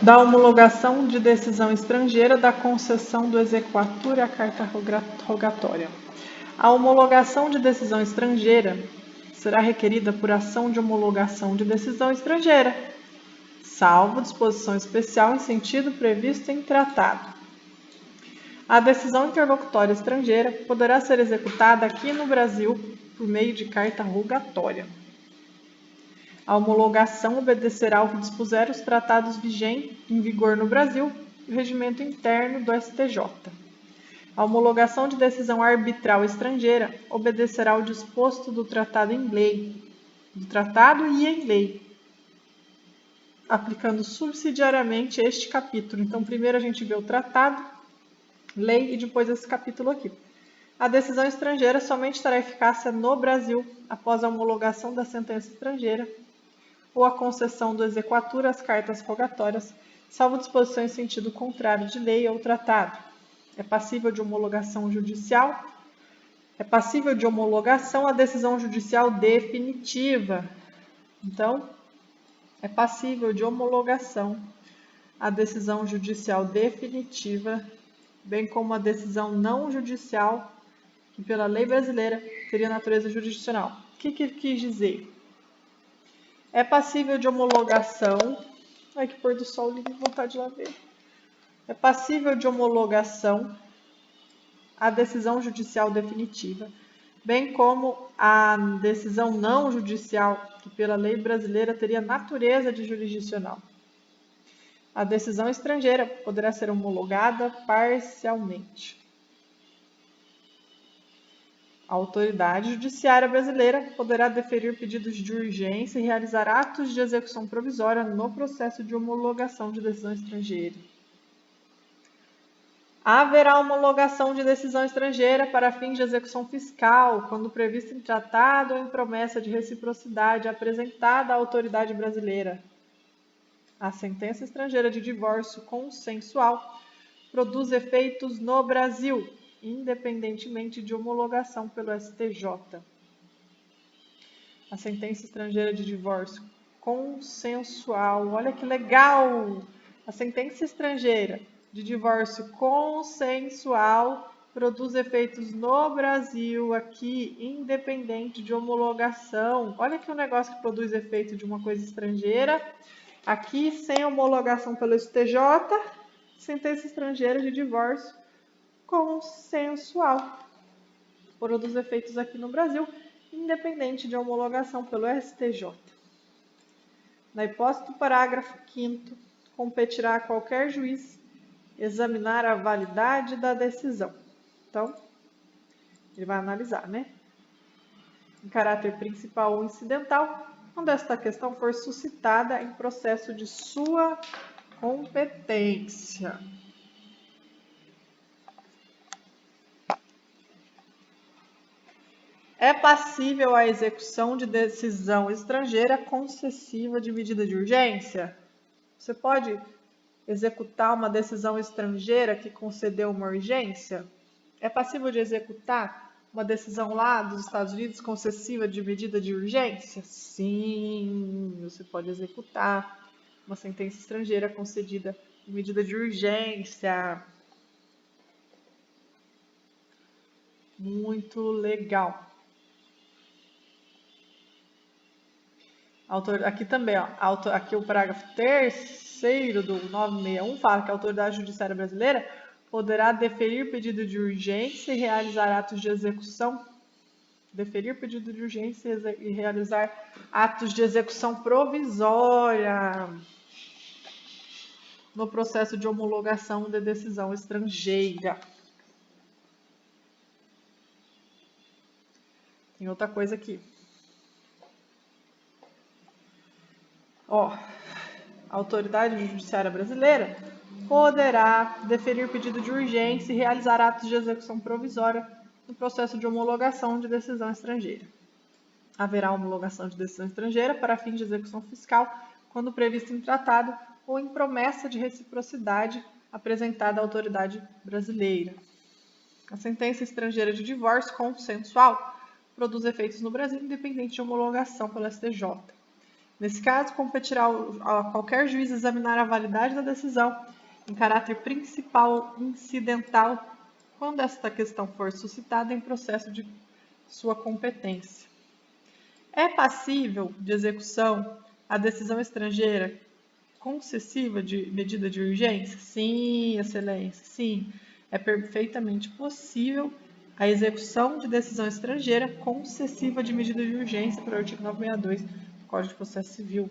da homologação de decisão estrangeira, da concessão do exequatur à carta rogatória. A homologação de decisão estrangeira será requerida por ação de homologação de decisão estrangeira, salvo disposição especial em sentido previsto em tratado. A decisão interlocutória estrangeira poderá ser executada aqui no Brasil por meio de carta rogatória. A homologação obedecerá ao que dispuser os tratados vigentes em vigor no Brasil e o regimento interno do STJ. A homologação de decisão arbitral estrangeira obedecerá ao disposto do tratado em lei, aplicando subsidiariamente este capítulo. Então, primeiro a gente vê o tratado, lei e depois esse capítulo aqui. A decisão estrangeira somente terá eficácia no Brasil após a homologação da sentença estrangeira ou a concessão do exequatur às cartas rogatórias, salvo disposição em sentido contrário de lei ou tratado. É passível de homologação judicial. É passível de homologação a decisão judicial definitiva. Então, é passível de homologação a decisão judicial definitiva, bem como a decisão não judicial, que pela lei brasileira teria natureza jurisdicional. O que quis dizer? É passível de homologação. Ai, que pôr do sol, me vontade de lá ver. É passível de homologação a decisão judicial definitiva, bem como a decisão não judicial, que pela lei brasileira teria natureza de jurisdicional. A decisão estrangeira poderá ser homologada parcialmente. A autoridade judiciária brasileira poderá deferir pedidos de urgência e realizar atos de execução provisória no processo de homologação de decisão estrangeira. Haverá homologação de decisão estrangeira para fins de execução fiscal, quando previsto em tratado ou em promessa de reciprocidade apresentada à autoridade brasileira. A sentença estrangeira de divórcio consensual produz efeitos no Brasil, independentemente de homologação pelo STJ. A sentença estrangeira de divórcio consensual, olha que legal! A sentença estrangeira de divórcio consensual produz efeitos no Brasil, aqui, independente de homologação. Olha que um negócio que produz efeito de uma coisa estrangeira, aqui sem homologação pelo STJ, sentença estrangeira de divórcio consensual. Produz efeitos aqui no Brasil, independente de homologação pelo STJ. Na hipótese do parágrafo 5º, competirá a qualquer juiz examinar a validade da decisão. Então, ele vai analisar, né? Em caráter principal ou incidental, quando esta questão for suscitada em processo de sua competência. É passível a execução de decisão estrangeira concessiva de medida de urgência? Você pode executar uma decisão estrangeira que concedeu uma urgência? É passível de executar uma decisão lá dos Estados Unidos concessiva de medida de urgência? Sim, você pode executar uma sentença estrangeira concedida de medida de urgência. Muito legal. Aqui também, ó, aqui o parágrafo 3º do 961 fala que a autoridade judiciária brasileira poderá deferir pedido de urgência e realizar atos de execução. Deferir pedido de urgência e realizar atos de execução provisória no processo de homologação de decisão estrangeira. Tem outra coisa aqui. Ó, a autoridade judiciária brasileira poderá deferir pedido de urgência e realizar atos de execução provisória no processo de homologação de decisão estrangeira. Haverá homologação de decisão estrangeira para fins de execução fiscal, quando previsto em tratado ou em promessa de reciprocidade apresentada à autoridade brasileira. A sentença estrangeira de divórcio consensual produz efeitos no Brasil, independente de homologação pelo STJ. Nesse caso, competirá a qualquer juiz examinar a validade da decisão em caráter principal incidental quando esta questão for suscitada em processo de sua competência. É passível de execução a decisão estrangeira concessiva de medida de urgência? Sim, Excelência, sim. É perfeitamente possível a execução de decisão estrangeira concessiva de medida de urgência para o artigo 962 do Código de Processo Civil.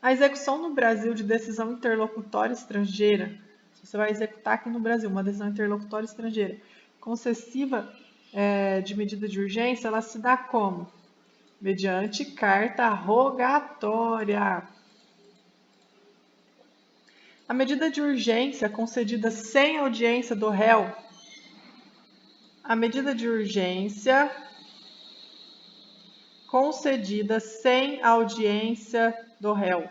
A execução no Brasil de decisão interlocutória estrangeira, se você vai executar aqui no Brasil uma decisão interlocutória estrangeira concessiva de medida de urgência, ela se dá como? Mediante carta rogatória. A medida de urgência concedida sem audiência do réu. A medida de urgência concedida sem audiência do réu.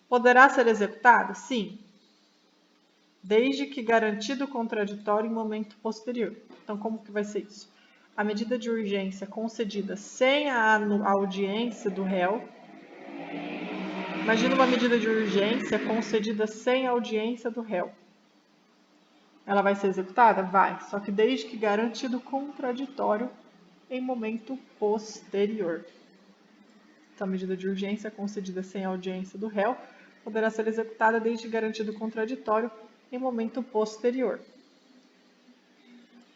Poderá ser executada? Sim. Desde que garantido o contraditório em momento posterior. Então, como que vai ser isso? A medida de urgência concedida sem a audiência do réu. Imagina uma medida de urgência concedida sem audiência do réu. Ela vai ser executada? Vai, só que desde que garantido o contraditório em momento posterior. Então, a medida de urgência concedida sem audiência do réu poderá ser executada desde que garantido o contraditório em momento posterior.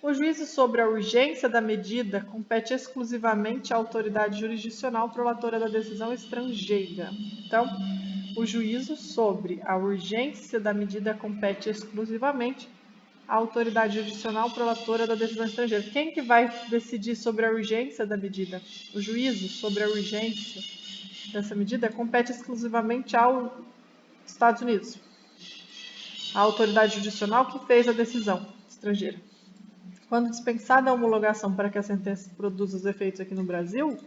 O juízo sobre a urgência da medida compete exclusivamente à autoridade jurisdicional prolatora da decisão estrangeira. Então, o juízo sobre a urgência da medida compete exclusivamente à autoridade jurisdicional prolatora da decisão estrangeira. Quem que vai decidir sobre a urgência da medida? O juízo sobre a urgência dessa medida compete exclusivamente aos Estados Unidos. A autoridade jurisdicional que fez a decisão estrangeira. Quando dispensada a homologação para que a sentença produza os efeitos aqui no Brasil,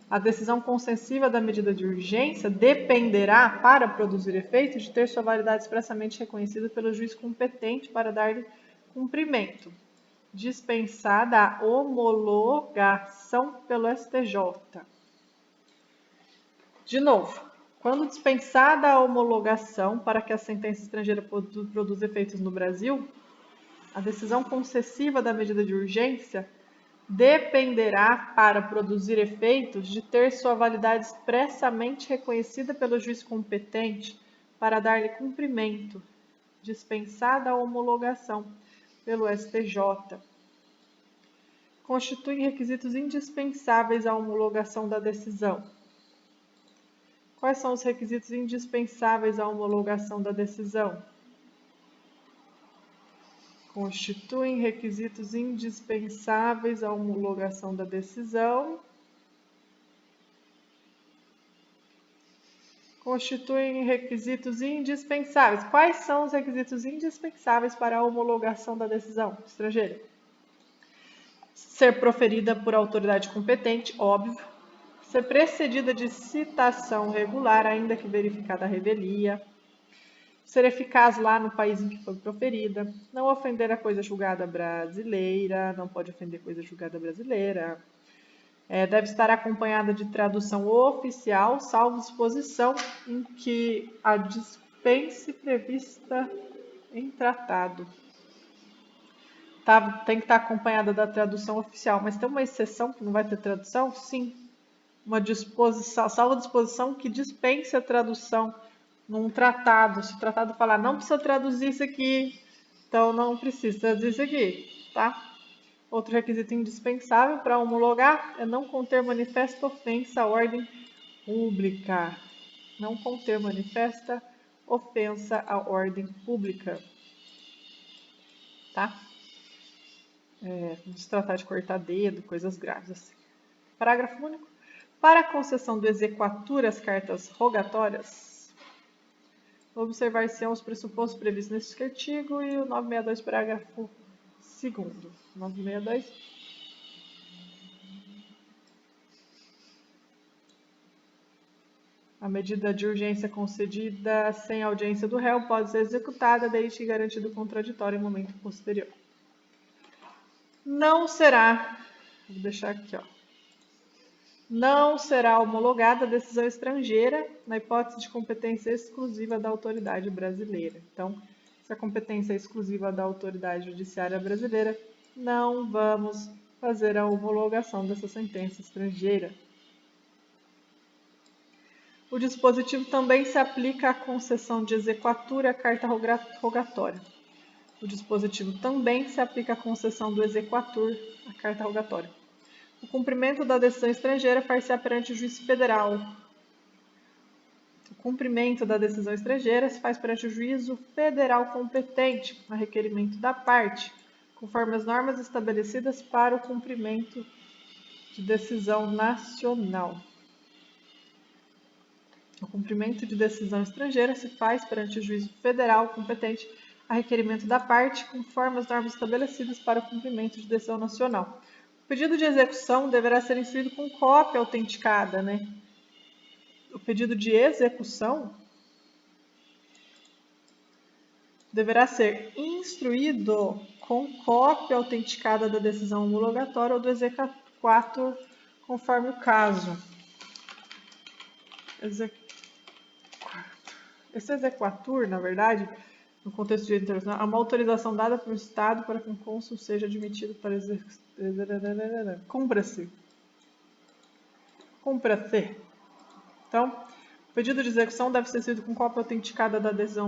a decisão concessiva da medida de urgência dependerá, para produzir efeitos, de ter sua validade expressamente reconhecida pelo juiz competente para dar-lhe cumprimento. Dispensada a homologação pelo STJ. De novo, quando dispensada a homologação para que a sentença estrangeira produza efeitos no Brasil, a decisão concessiva da medida de urgência dependerá, para produzir efeitos, de ter sua validade expressamente reconhecida pelo juiz competente para dar-lhe cumprimento, dispensada a homologação pelo STJ. Constituem requisitos indispensáveis à homologação da decisão. Quais são os requisitos indispensáveis à homologação da decisão? Constituem requisitos indispensáveis à homologação da decisão. Constituem requisitos indispensáveis. Quais são os requisitos indispensáveis para a homologação da decisão estrangeira? Ser proferida por autoridade competente, óbvio. Ser precedida de citação regular, ainda que verificada a revelia. Ser eficaz lá no país em que foi proferida, não ofender a coisa julgada brasileira, não pode ofender coisa julgada brasileira, deve estar acompanhada de tradução oficial, salvo disposição em que a dispense prevista em tratado. Tem que estar acompanhada da tradução oficial, mas tem uma exceção que não vai ter tradução? Sim, uma disposição, salvo disposição que dispense a tradução num tratado. Se o tratado falar, não precisa traduzir isso aqui, então não precisa traduzir isso aqui, tá? Outro requisito indispensável para homologar é não conter manifesta ofensa à ordem pública. Não conter manifesta ofensa à ordem pública, tá? Vamos tratar de cortar dedo, coisas graves assim. Parágrafo único. Para a concessão do exequatur às cartas rogatórias, observar-se-ão os pressupostos previstos neste artigo e o 962, parágrafo 2º. 962. A medida de urgência concedida sem audiência do réu pode ser executada desde que garantido o contraditório em momento posterior. Não será, vou deixar aqui, ó. não será homologada a decisão estrangeira na hipótese de competência exclusiva da autoridade brasileira. Então, se a competência é exclusiva da autoridade judiciária brasileira, não vamos fazer a homologação dessa sentença estrangeira. O dispositivo também se aplica à concessão de exequatur e à carta rogatória. O dispositivo também se aplica à concessão do exequatur, à carta rogatória. O cumprimento da decisão estrangeira far-se-á perante o juiz federal. O cumprimento da decisão estrangeira se faz perante o juízo federal competente, a requerimento da parte, conforme as normas estabelecidas para o cumprimento de decisão nacional. O cumprimento de decisão estrangeira se faz perante o juízo federal competente, a requerimento da parte, conforme as normas estabelecidas para o cumprimento de decisão nacional. O pedido de execução deverá ser instruído com cópia autenticada, né? O pedido de execução deverá ser instruído com cópia autenticada da decisão homologatória ou do exequatur, conforme o caso. Esse exequatur, na verdade, no contexto de direito internacional, é uma autorização dada pelo Estado para que um cônsul seja admitido para exercer. Cumpra-se. Cumpra-se. Então, o pedido de execução deve ser sido com cópia autenticada da decisão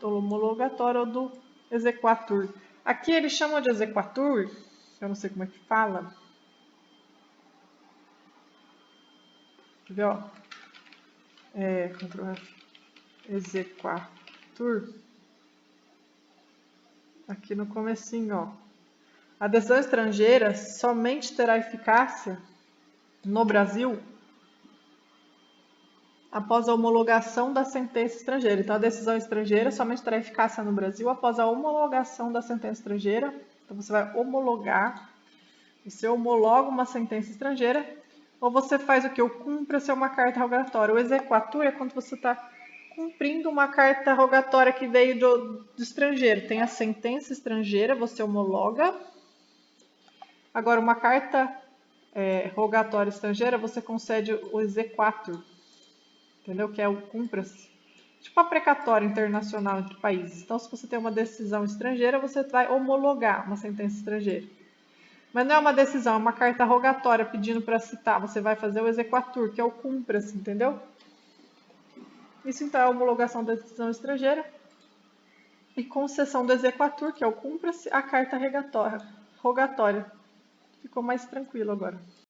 homologatória ou do exequatur. Aqui eles chamam de exequatur, eu não sei como é que fala. Quer ver, ó? Ctrl F. Exequatur. Aqui no comecinho, ó. A decisão estrangeira somente terá eficácia no Brasil após a homologação da sentença estrangeira. Então, a decisão estrangeira somente terá eficácia no Brasil após a homologação da sentença estrangeira. Então, você vai homologar. Você homologa uma sentença estrangeira ou você faz o que? O cumpra-se uma carta rogatória. O exequatur é quando você está cumprindo uma carta rogatória que veio do estrangeiro. Tem a sentença estrangeira, você homologa. Agora, uma carta rogatória estrangeira, você concede o exequatur. Entendeu? Que é o cumpra-se. Tipo a precatória internacional entre países. Então, se você tem uma decisão estrangeira, você vai homologar uma sentença estrangeira. Mas não é uma decisão, é uma carta rogatória pedindo para citar. Você vai fazer o exequatur, que é o cumpra-se, entendeu? Isso então é a homologação da decisão estrangeira e concessão do exequatur, que é o cumpra-se, a carta rogatória. Ficou mais tranquilo agora.